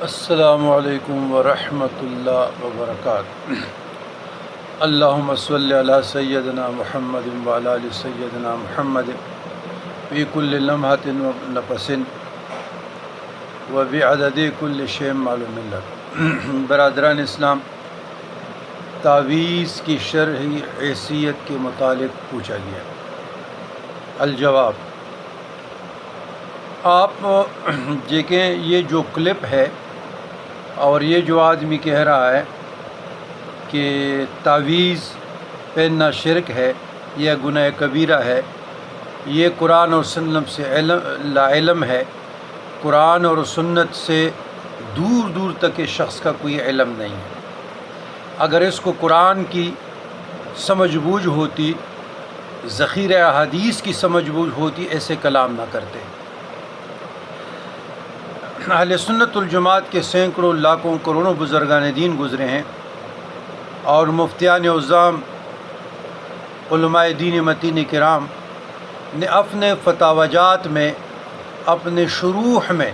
السلام علیکم ورحمۃ اللہ وبرکاتہ۔ اللہم صلی علی سیدنا محمد وعلی آل سیدنا محمد فی کل لمحۃ ونفس وبعدد کل شیء معلوم لک۔ برادران اسلام، تعویذ کی شرعی حیثیت کے متعلق پوچھا گیا۔ الجواب، آپ دیکھیں یہ جو کلپ ہے اور یہ جو آدمی کہہ رہا ہے کہ تعویذ پہننا شرک ہے، یہ گناہ کبیرہ ہے، یہ قرآن اور سنت سے لا علم ہے۔ قرآن اور سنت سے دور دور تک اس شخص کا کوئی علم نہیں ہے۔ اگر اس کو قرآن کی سمجھ بوجھ ہوتی، ذخیرہ احادیث کی سمجھ بوجھ ہوتی، ایسے کلام نہ کرتے۔ اہل سنت الجماعت کے سینکڑوں لاکھوں کروڑوں بزرگان دین گزرے ہیں، اور مفتیان اعظام، علماء دین متین کرام نے اپنے فتاویٰ میں، اپنے شروح میں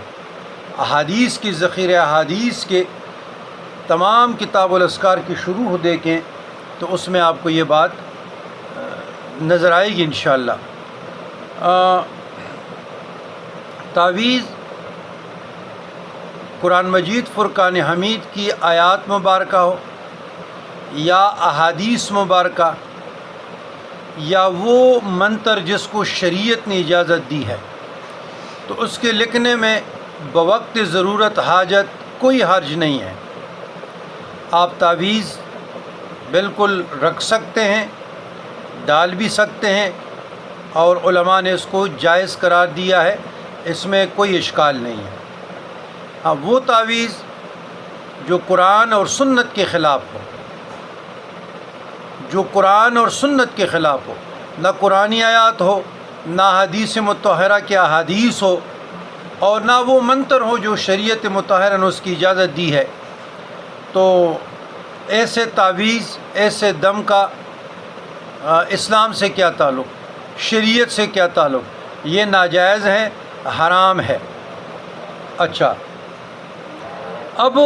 احادیث کی ذخیرہ احادیث کے تمام کتاب الاذکار کی شروح دیکھیں تو اس میں آپ کو یہ بات نظر آئے گی انشاءاللہ۔ تعویذ قرآن مجید فرقان حمید کی آیات مبارکہ ہو یا احادیث مبارکہ یا وہ منتر جس کو شریعت نے اجازت دی ہے، تو اس کے لکھنے میں بوقت ضرورت حاجت کوئی حرج نہیں ہے۔ آپ تعویذ بالکل رکھ سکتے ہیں، ڈال بھی سکتے ہیں، اور علماء نے اس کو جائز قرار دیا ہے، اس میں کوئی اشکال نہیں ہے۔ ہاں، وہ تعویذ جو قرآن اور سنت کے خلاف ہو، جو قرآن اور سنت کے خلاف ہو، نہ قرآنی آیات ہو، نہ حدیث مطہرہ کے احادیث ہو، اور نہ وہ منتر ہو جو شریعت مطہرہ نے اس کی اجازت دی ہے، تو ایسے تعویذ، ایسے دم کا اسلام سے کیا تعلق، شریعت سے کیا تعلق؟ یہ ناجائز ہے، حرام ہے۔ اچھا، اب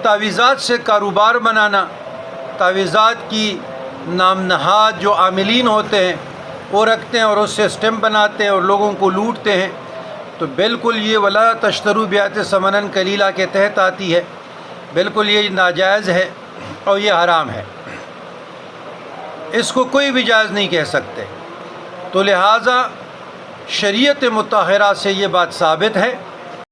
تعویذات سے کاروبار بنانا، تعویذات کی نام نہاد جو عاملین ہوتے ہیں وہ رکھتے ہیں اور اس سے اسٹمپ بناتے ہیں اور لوگوں کو لوٹتے ہیں، تو بالکل یہ ولا تشتروا بآیات ثمنا قلیلا کے تحت آتی ہے۔ بالکل یہ ناجائز ہے اور یہ حرام ہے، اس کو کوئی بھی جائز نہیں کہہ سکتے۔ تو لہٰذا شریعت مطہرہ سے یہ بات ثابت ہے